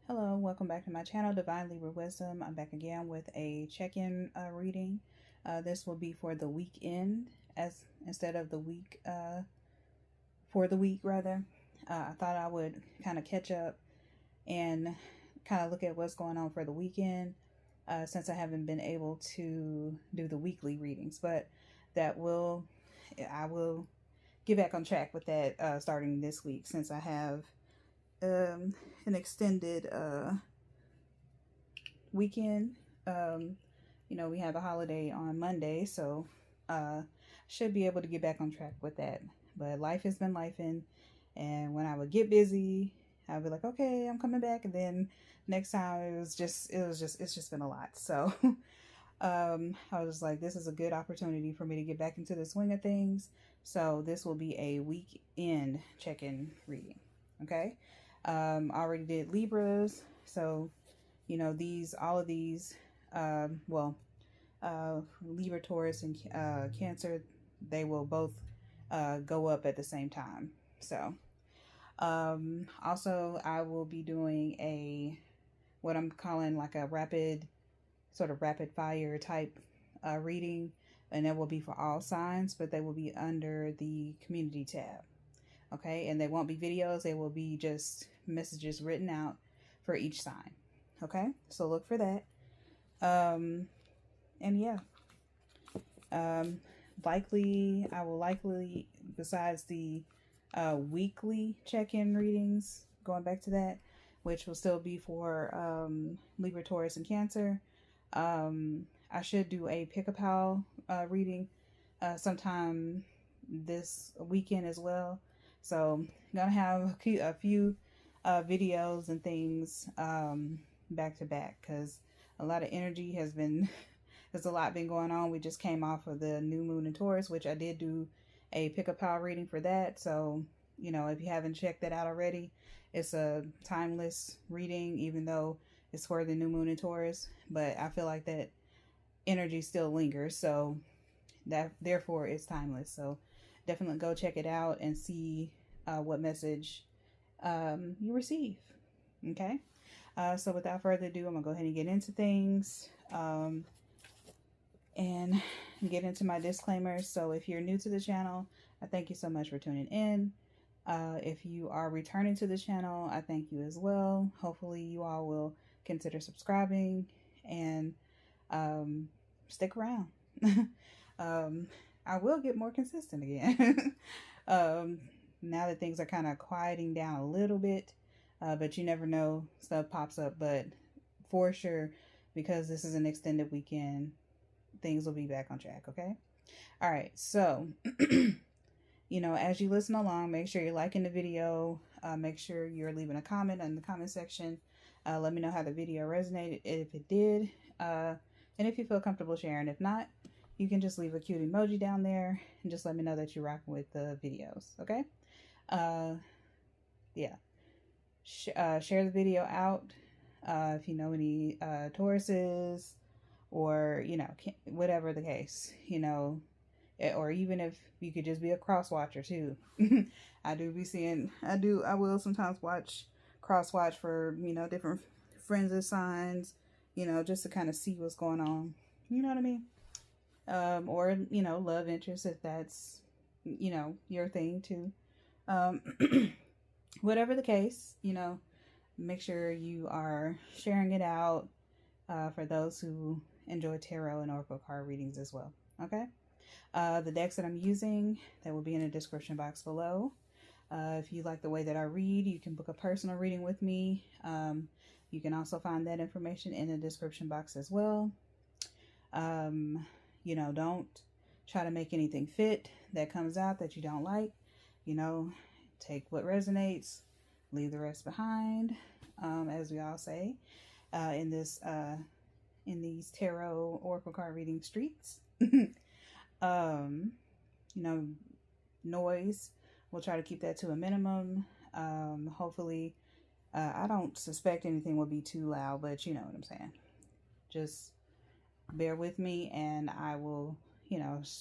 Hello, welcome back to my channel, Divine Libra Wisdom. I'm back again with a check-in reading. This will be for the weekend as instead of the week, for the week rather. I thought I would kind of catch up and kind of look at what's going on for the weekend since I haven't been able to do the weekly readings, but I will get back on track with that starting this week since I have an extended weekend. We have a holiday on Monday, so should be able to get back on track with that. But life has been lifing, and when I would get busy, I'd be like, okay, I'm coming back, and then next time it's just been a lot. So I was like, this is a good opportunity for me to get back into the swing of things. So this will be a weekend check-in reading. Okay. I already did Libras, so all of these Libra, Taurus, and Cancer, they will both go up at the same time. So also I will be doing what I'm calling like a rapid fire type reading, and that will be for all signs, but they will be under the community tab. Okay, and they won't be videos, they will be just messages written out for each sign. Okay, so look for that. And yeah, I will likely, besides the weekly check-in readings, going back to that, which will still be for Libra, Taurus, and Cancer, I should do a pick-a-pal reading sometime this weekend as well. So I'm gonna have a few videos and things back to back because a lot of energy has been, there's a lot been going on. We just came off of the new moon in Taurus, which I did do a pick-a-pal reading for that. So, if you haven't checked that out already, it's a timeless reading, even though it's for the new moon in Taurus. But I feel like that energy still lingers, so therefore it's timeless. So definitely go check it out and see what message you receive. Okay, so without further ado, I'm gonna go ahead and get into things and get into my disclaimers. So if you're new to the channel, I thank you so much for tuning in. If you are returning to the channel, I thank you as well. Hopefully you all will consider subscribing and stick around. I will get more consistent again. Now that things are kind of quieting down a little bit, but you never know, stuff pops up. But for sure, because this is an extended weekend, things will be back on track. Okay. All right. So, as you listen along, make sure you're liking the video. Make sure you're leaving a comment in the comment section. Let me know how the video resonated, if it did, and if you feel comfortable sharing. If not, you can just leave a cute emoji down there and just let me know that you're rocking with the videos. Okay. Yeah. Share the video out. If you know any Tauruses, or whatever the case, or even if you could just be a cross watcher too. I will sometimes cross watch for different friends of signs, just to kind of see what's going on. You know what I mean? Or love interest, if that's your thing too. Whatever the case, make sure you are sharing it out for those who enjoy tarot and oracle card readings as well. Okay. The decks that I'm using, that will be in the description box below. If you like the way that I read, you can book a personal reading with me. You can also find that information in the description box as well. Don't try to make anything fit that comes out that you don't like. Take what resonates, leave the rest behind, as we all say in these tarot oracle card reading streets. Noise, we'll try to keep that to a minimum. Hopefully, I don't suspect anything will be too loud, but you know what I'm saying. Just bear with me, and I will,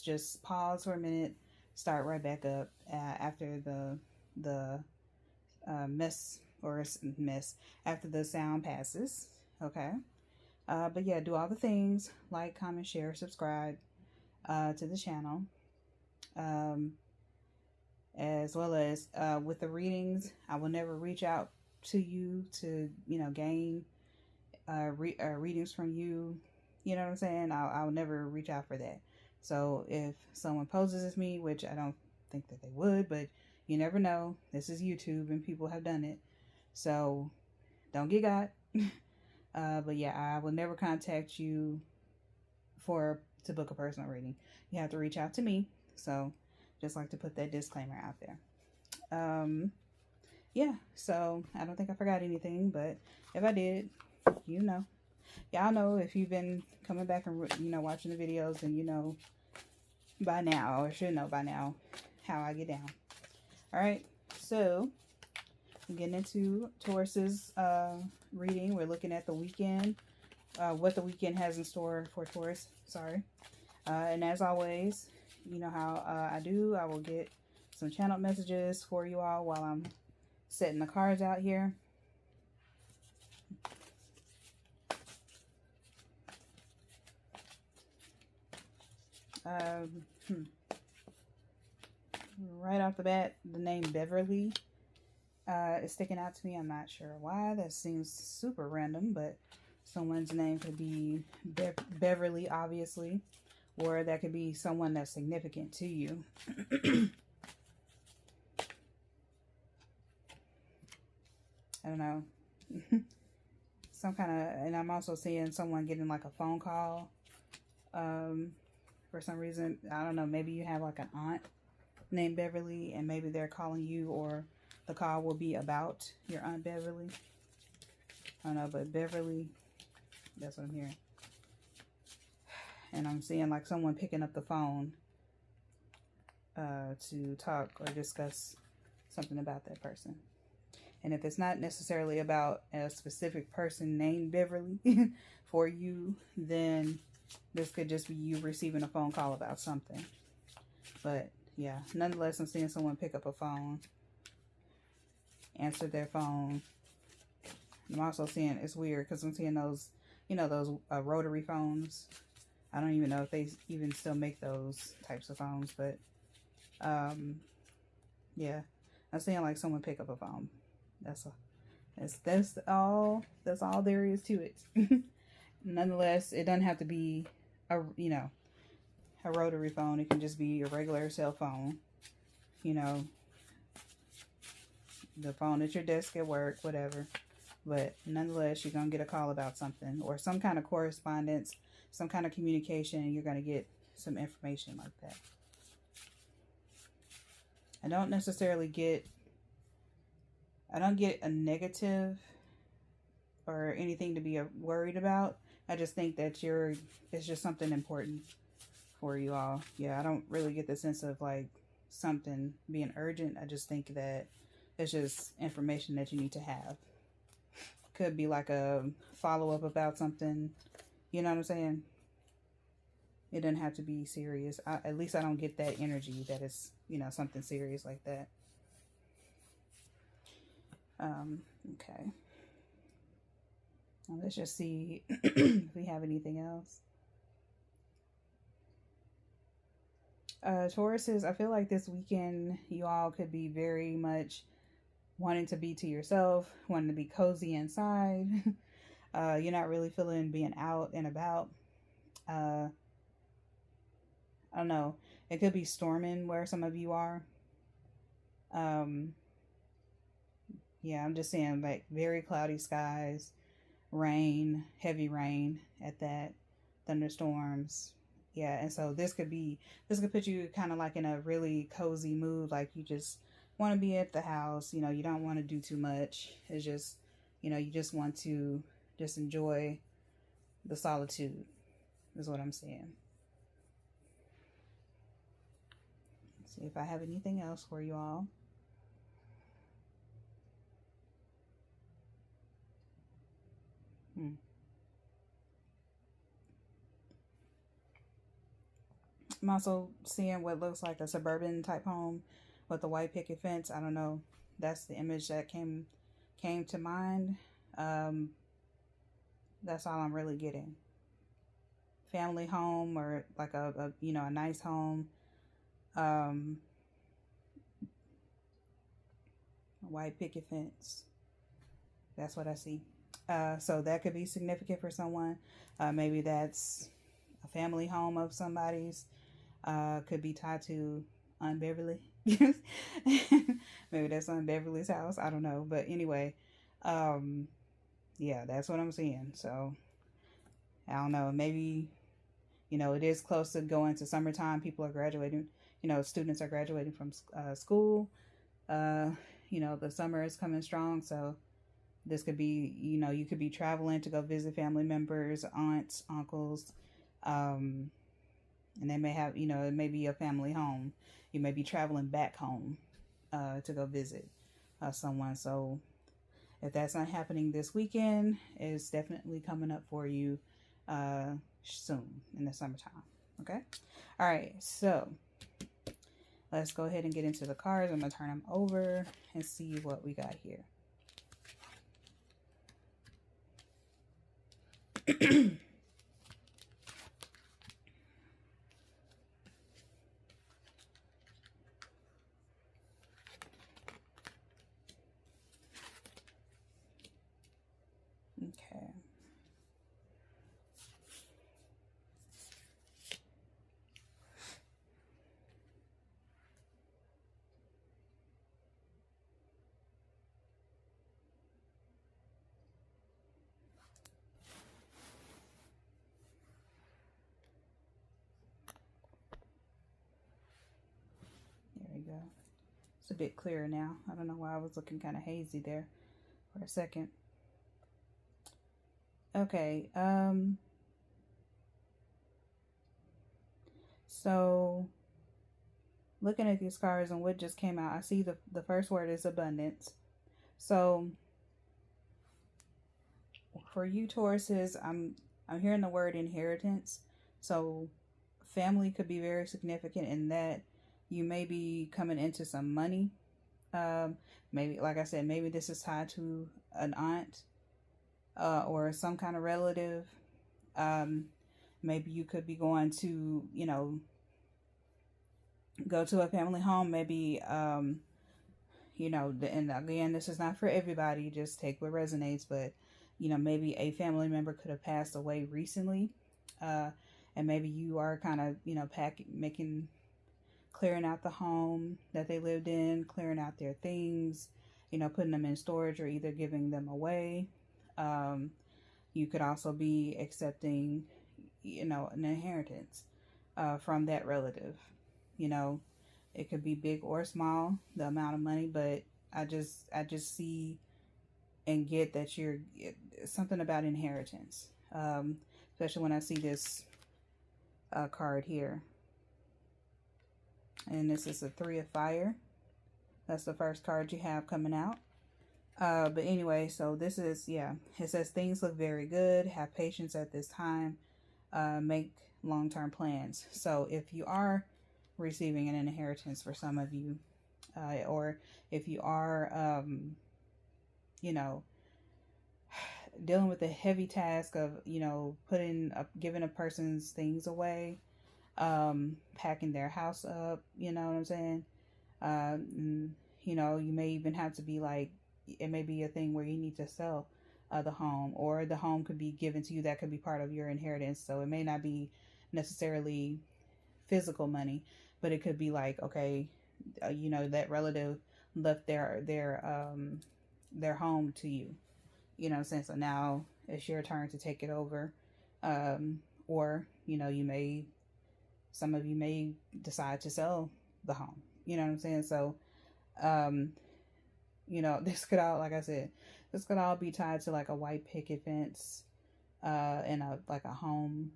just pause for a minute, start right back up after the mess or miss after the sound passes. Okay. But yeah, do all the things, like, comment, share, subscribe to the channel. As well as with the readings, I will never reach out to you to, gain readings from you. You know what I'm saying? I'll never reach out for that. So if someone poses as me, which I don't think that they would, but you never know. This is YouTube and people have done it. So don't get got. But yeah, I will never contact you to book a personal reading. You have to reach out to me. So just like to put that disclaimer out there. Yeah, so I don't think I forgot anything, but if I did, y'all know, if you've been coming back and watching the videos, then by now, or should know by now, how I get down. All right, so I'm getting into Taurus's reading. We're looking at the weekend, what the weekend has in store for Taurus. Sorry. And as always, you know how I do. I will get some channel messages for you all while I'm setting the cards out here. Right off the bat, the name Beverly is sticking out to me. I'm not sure why. That seems super random, but someone's name could be Beverly, obviously, or that could be someone that's significant to you. I don't know. Some kind of, and I'm also seeing someone getting like a phone call for some reason. I don't know, maybe you have like an aunt named Beverly and maybe they're calling you, or the call will be about your Aunt Beverly. I don't know, but Beverly, that's what I'm hearing. And I'm seeing like someone picking up the phone to talk or discuss something about that person. And if it's not necessarily about a specific person named Beverly for you, then this could just be you receiving a phone call about something. But yeah, nonetheless, I'm seeing someone pick up a phone, answer their phone. I'm also seeing, it's weird because I'm seeing those, those rotary phones. I don't even know if they even still make those types of phones, but yeah, I'm seeing like someone pick up a phone. That's all there is to it. Nonetheless, it doesn't have to be a rotary phone. It can just be a regular cell phone. The phone at your desk at work, whatever. But nonetheless, you're going to get a call about something or some kind of correspondence, some kind of communication, and you're going to get some information like that. I don't get a negative or anything to be worried about. I just think that it's just something important for you all. Yeah, I don't really get the sense of like something being urgent. I just think that it's just information that you need to have. Could be like a follow-up about something. You know what I'm saying? It doesn't have to be serious. At least I don't get that energy that it's, something serious like that. Okay. Now let's just see if we have anything else. Tauruses, I feel like this weekend you all could be very much wanting to be to yourself, wanting to be cozy inside. You're not really feeling being out and about. I don't know. It could be storming where some of you are. Yeah, I'm just saying like very cloudy skies, rain, heavy rain at that, thunderstorms. Yeah, and so this could put you kind of like in a really cozy mood, like you just want to be at the house, you don't want to do too much. It's just, you just want to just enjoy the solitude is what I'm saying. Let's see if I have anything else for you all. I'm also seeing what looks like a suburban type home with a white picket fence. I don't know. That's the image that came came to mind. That's all I'm really getting. Family home, or like a a nice home. Um, a white picket fence. That's what I see. So that could be significant for someone. Maybe that's a family home of somebody's. Could be tied to Aunt Beverly. Maybe that's Aunt Beverly's house. I don't know. But anyway, yeah, that's what I'm seeing. So I don't know. Maybe, it is close to going to summertime. People are graduating. Students are graduating from school. The summer is coming strong. So this could be, you could be traveling to go visit family members, aunts, uncles. And they may have, it may be a family home. You may be traveling back home to go visit someone. So if that's not happening this weekend, it's definitely coming up for you soon in the summertime. Okay? All right. So let's go ahead and get into the cards. I'm going to turn them over and see what we got here. Okay. There we go. It's a bit clearer now. I don't know why I was looking kind of hazy there for a second. Okay. So looking at these cards and what just came out, I see the first word is abundance. So for you Tauruses, I'm hearing the word inheritance. So family could be very significant in that you may be coming into some money. Maybe, like I said, maybe this is tied to an aunt or some kind of relative. Maybe you could be going to, go to a family home. Maybe, and again, this is not for everybody. Just take what resonates. But, maybe a family member could have passed away recently. And maybe you are kind of, clearing out the home that they lived in, clearing out their things, putting them in storage or either giving them away. You could also be accepting, an inheritance from that relative. It could be big or small, the amount of money, but I just see and get that you're something about inheritance, especially when I see this card here. And this is a 3 of fire. That's the first card you have coming out. But anyway, so this is, it says things look very good. Have patience at this time. Make long-term plans. So if you are receiving an inheritance for some of you, or if you are, dealing with the heavy task of, giving a person's things away, packing their house up, you know what I'm saying? You may even have to be like, it may be a thing where you need to sell the home, or the home could be given to you. That could be part of your inheritance. So it may not be necessarily physical money, but it could be like, okay, that relative left their home to you, you know what I'm saying? So now it's your turn to take it over. Or, some of you may decide to sell the home, you know what I'm saying? So, this could all, like I said, this could all be tied to like a white picket fence, and like a home,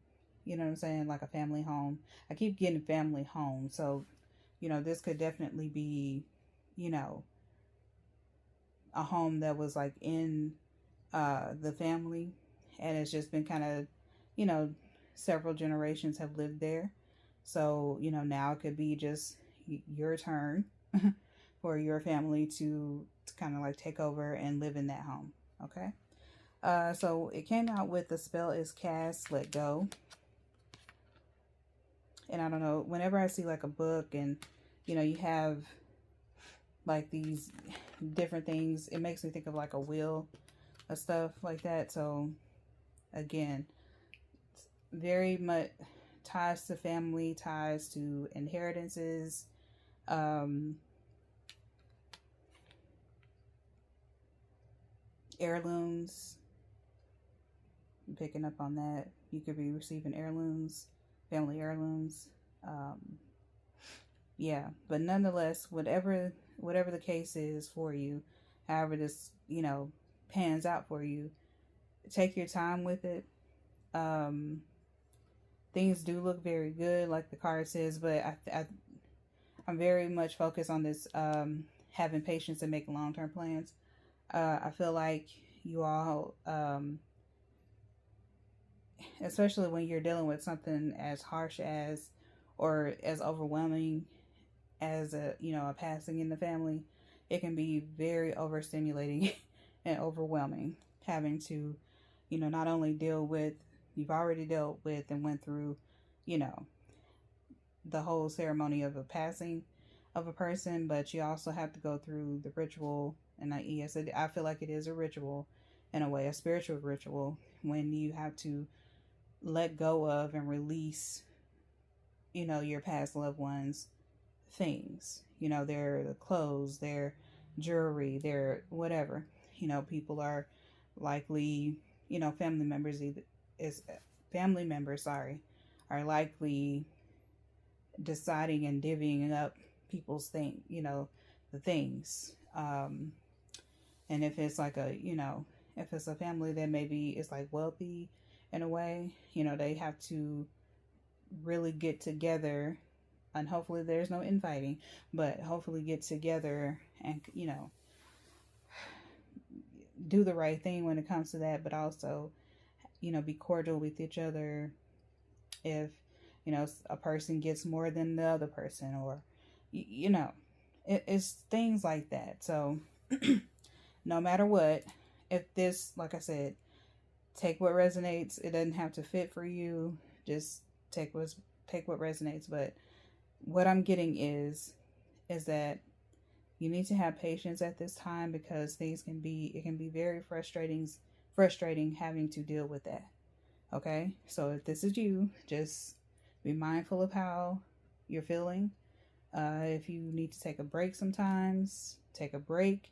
you know what I'm saying? Like a family home. I keep getting family home. So, this could definitely be, a home that was like in, the family, and it's just been kind of, several generations have lived there. So, now it could be just your turn for your family to kind of like take over and live in that home. Okay. So it came out with the spell is cast, let go. And I don't know, whenever I see like a book and, you know, you have like these different things, it makes me think of like a wheel of stuff like that. So again, very much ties to family, ties to inheritances, heirlooms. I'm picking up on that. You could be receiving heirlooms, family heirlooms. Yeah, but nonetheless, whatever the case is for you, however this, you know, pans out for you, take your time with it. Things do look very good, like the card says, but I'm very much focused on this, having patience and making long-term plans. I feel like you all, especially when you're dealing with something as harsh as, or as overwhelming as a, you know, a passing in the family, it can be very overstimulating and overwhelming, having to, you know, not only deal with, you've already dealt with and went through, you know, the whole ceremony of a passing of a person, but you also have to go through the ritual. And yes, I feel like it is a ritual in a way, a spiritual ritual, when you have to let go of and release, you know, your past loved ones' things, you know, their clothes, their jewelry, their whatever. You know, people are likely, you know, family members are likely deciding and divvying up people's thing, you know, the things. And if it's like a, you know, if it's a family that maybe is like wealthy in a way, you know, they have to really get together, and hopefully there's no infighting, but hopefully get together and, you know, do the right thing when it comes to that, but also, you know, be cordial with each other. If, you know, a person gets more than the other person, or, you know, it's things like that. So no matter what, if this, like I said, take what resonates. It doesn't have to fit for you. Just take what resonates. But what I'm getting is that you need to have patience at this time, because it can be very frustrating having to deal with that. Okay? So if this is you, just be mindful of how you're feeling. If you need to take a break sometimes, take a break,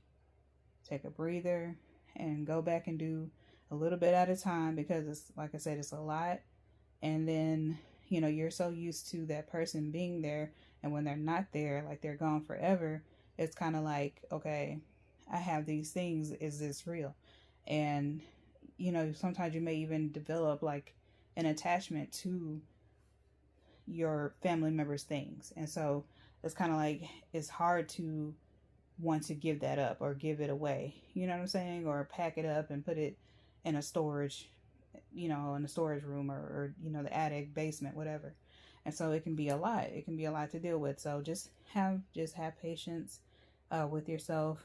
take a breather, and go back and do a little bit at a time, because it's, like I said, it's a lot. And then, you know, you're so used to that person being there, and when they're not there, like they're gone forever, it's kind of like, okay, I have these things, is this real? And, you know, sometimes you may even develop like an attachment to your family members' things. And so it's kind of like, it's hard to want to give that up or give it away, you know what I'm saying? Or pack it up and put it in a storage, you know, in a storage room, or you know, the attic, basement, whatever. And so it can be a lot. It can be a lot to deal with. So just have patience with yourself.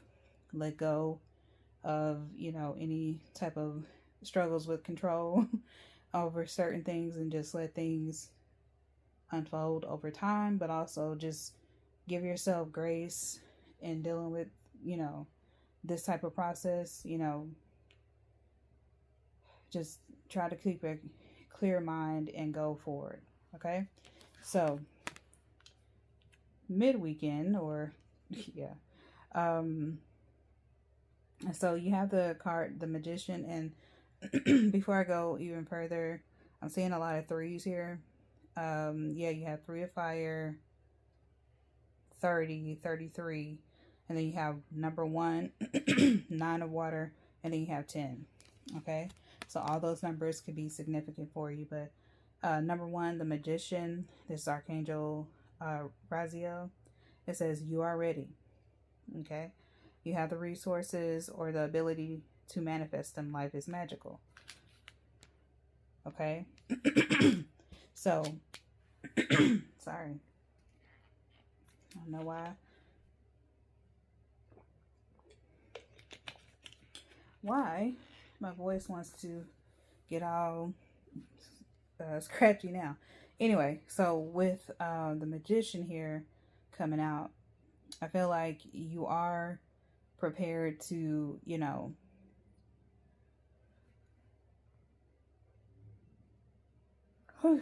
Let go of, you know, any type of struggles with control over certain things, and just let things unfold over time. But also just give yourself grace in dealing with, you know, this type of process. You know, just try to keep a clear mind and go forward. Okay? So, mid-weekend, or, yeah. So you have the card, the Magician, and before I go even further, I'm seeing a lot of threes here. Yeah, you have 3 of fire, 30, 33, and then you have number 1, 9 of water, and then you have 10. Okay? So all those numbers could be significant for you, but number 1, the Magician, this is Archangel Raziel. It says, you are ready. Okay? You have the resources or the ability to manifest them. Life is magical. Okay? So, sorry. I don't know why why my voice wants to get all scratchy now. Anyway, so with the Magician here coming out, I feel like you are prepared to, you know,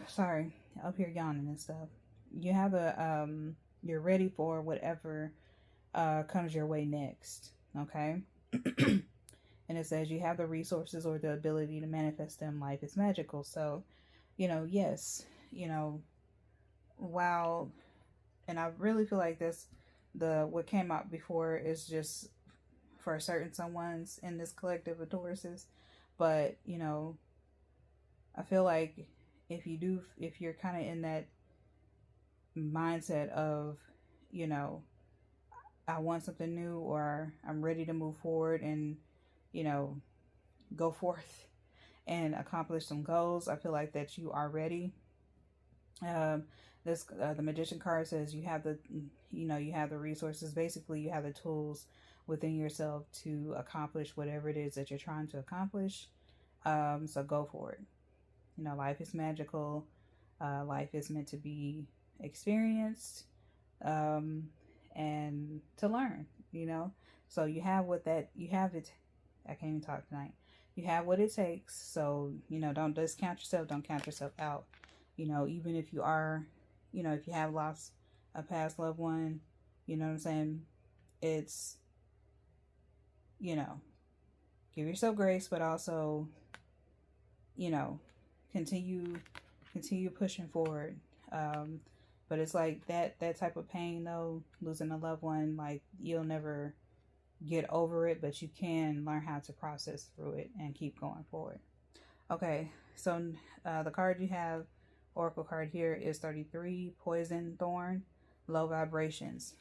sorry, up here yawning and stuff. You have a, you're ready for whatever comes your way next, okay? And it says you have the resources or the ability to manifest them. Life is magical. So, you know, yes, you know, while, and I really feel like this, what came out before is just for certain someone's in this collective of Tauruses. But, you know, I feel like if you're kind of in that mindset of, you know, I want something new, or I'm ready to move forward and, you know, go forth and accomplish some goals, I feel like that you are ready. The Magician card says you have the, you know, you have the resources. Basically, you have the tools within yourself to accomplish whatever it is that you're trying to accomplish. So go for it. You know, life is magical. Life is meant to be experienced, and to learn, you know. So you have you have it. I can't even talk tonight. You have what it takes. So, you know, don't discount yourself. Don't count yourself out. You know, even if you are, you know, if you have lost a past loved one, you know what I'm saying? It's, you know, give yourself grace, but also, you know, continue pushing forward. But it's like that type of pain though, losing a loved one, like you'll never get over it, but you can learn how to process through it and keep going forward. Okay, so the card you have, Oracle card here, is 33, Poison Thorn, Low Vibrations.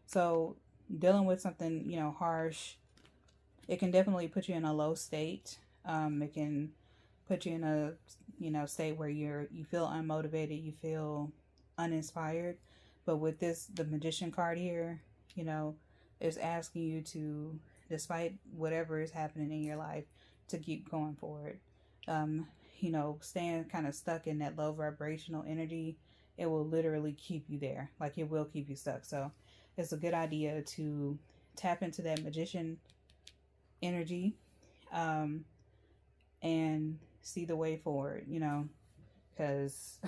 So dealing with something, you know, harsh, it can definitely put you in a low state. It can put you in a, you know, state where you feel unmotivated, you feel uninspired. But with the Magician card here, you know, is asking you to, despite whatever is happening in your life, to keep going forward. You know, staying kind of stuck in that low vibrational energy, it will literally keep you there. Like, it will keep you stuck. So it's a good idea to tap into that Magician energy, and see the way forward, you know, because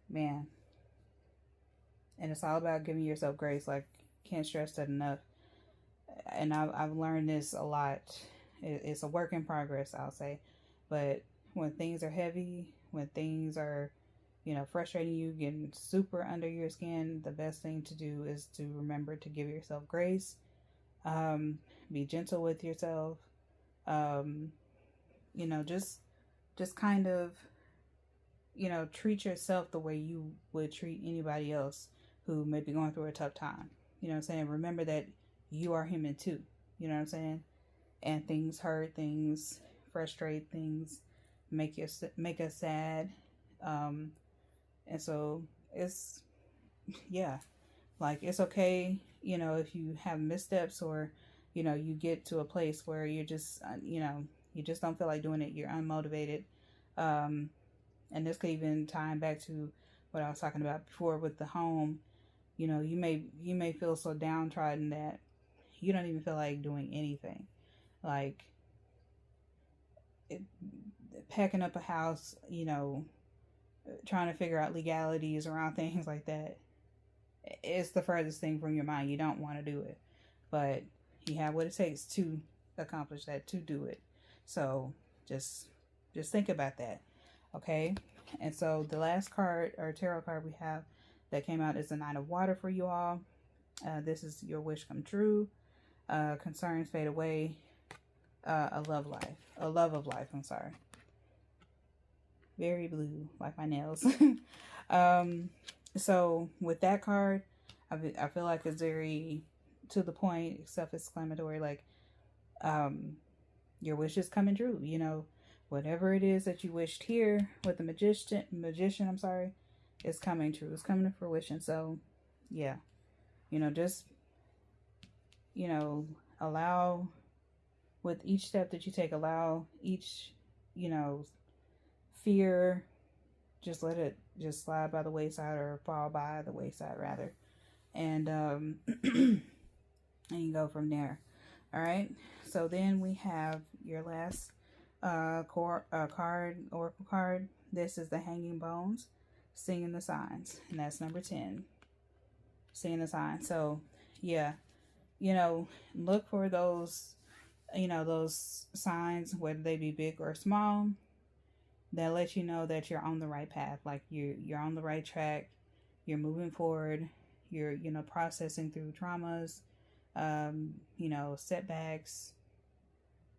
man, and it's all about giving yourself grace. Like, can't stress that enough. And I've learned this a lot. It's a work in progress, I'll say. But when things are heavy, when things are, you know, frustrating you, getting super under your skin, the best thing to do is to remember to give yourself grace. Be gentle with yourself. You know, just kind of, you know, treat yourself the way you would treat anybody else who may be going through a tough time. You know what I'm saying? Remember that you are human too. You know what I'm saying? And things hurt, things frustrate, things make us sad. And so it's, yeah, like, it's okay, you know, if you have missteps, or, you know, you get to a place where you're just, you know, you just don't feel like doing it. You're unmotivated. And this could even tie back to what I was talking about before with the home. You know, you may feel so downtrodden that you don't even feel like doing anything. Like, packing up a house, you know, trying to figure out legalities around things like that. It's the furthest thing from your mind. You don't want to do it. But you have what it takes to accomplish that, to do it. So just think about that. Okay? And so the last card, or tarot card, we have that came out is the Knight of Water for you all. This is your wish come true. Concerns fade away. A love of life, I'm sorry. Very blue, like my nails. So with that card, I feel like it's very to the point, self-explanatory. Like, your wish is coming true. You know, whatever it is that you wished here with the magician, I'm sorry, is coming true. It's coming to fruition. So, yeah, you know, just, you know, allow with each step that you take, allow each, you know, fear, just let it just slide by the wayside, or fall by the wayside rather. And and you go from there. All right. So then we have your last card, oracle card. This is the Hanging Bones, Singing the Signs, and that's number 10. Singing the Signs. So yeah, you know, look for those, you know, those signs, whether they be big or small, that let you know that you're on the right path. Like you're on the right track. You're moving forward. You're, you know, processing through traumas, you know, setbacks,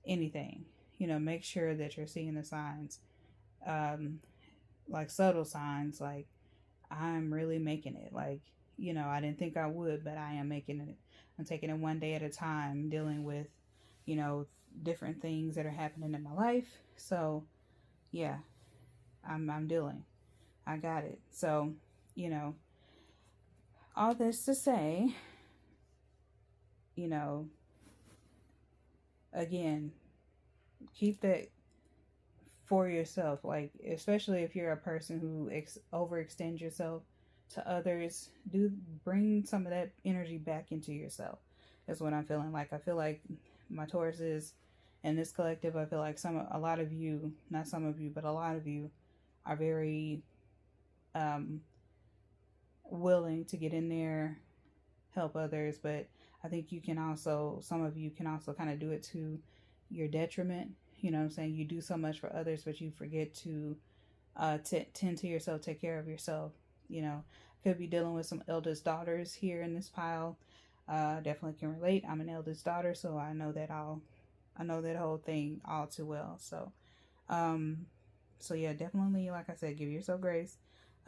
anything. You know, make sure that you're seeing the signs, like subtle signs, like I'm really making it. Like, you know, I didn't think I would, but I am making it. I'm taking it one day at a time, dealing with, you know, different things that are happening in my life. So yeah, I'm dealing. I got it. So, you know, all this to say, you know, again, keep that for yourself. Like, especially if you're a person who overextends yourself to others, do bring some of that energy back into yourself. That's what I'm feeling like. I feel like my Tauruses and this collective, I feel like a lot of you, not some of you, but a lot of you are very willing to get in there, help others. But I think you can also, some of you can also kind of do it to your detriment. You know what I'm saying? You do so much for others, but you forget to tend to yourself, take care of yourself. You know, could be dealing with some eldest daughters here in this pile. Definitely can relate. I'm an eldest daughter, so I know that whole thing all too well. So, so yeah, definitely, like I said, give yourself grace.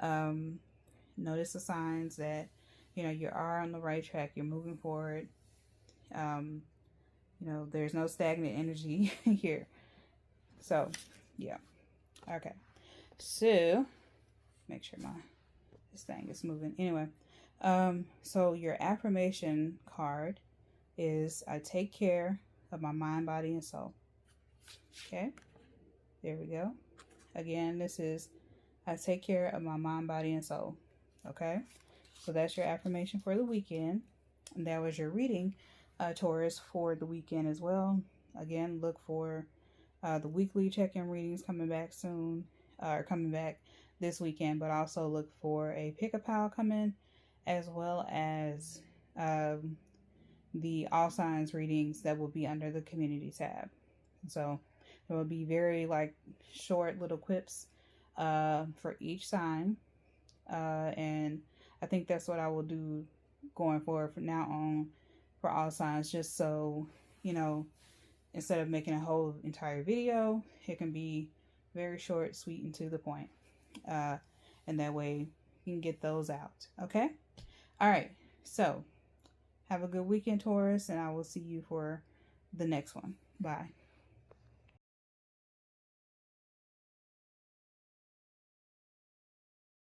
Notice the signs that, you know, you are on the right track. You're moving forward. You know, there's no stagnant energy here. So, yeah. Okay. So, make sure this thing is moving. Anyway, so your affirmation card is I take care of my mind, body, and soul. Okay. There we go. Again, this is I take care of my mind, body, and soul. Okay. So that's your affirmation for the weekend. And that was your reading, Taurus, for the weekend as well. Again, look for the weekly check-in readings coming back soon, or coming back this weekend, but also look for a pick-a-pile coming, as well as the all signs readings that will be under the community tab. So there will be very like short little quips for each sign, and I think that's what I will do going forward from now on for all signs, just so, you know, instead of making a whole entire video, it can be very short, sweet, and to the point. And that way you can get those out. Okay? All right. So have a good weekend, Taurus, and I will see you for the next one. Bye.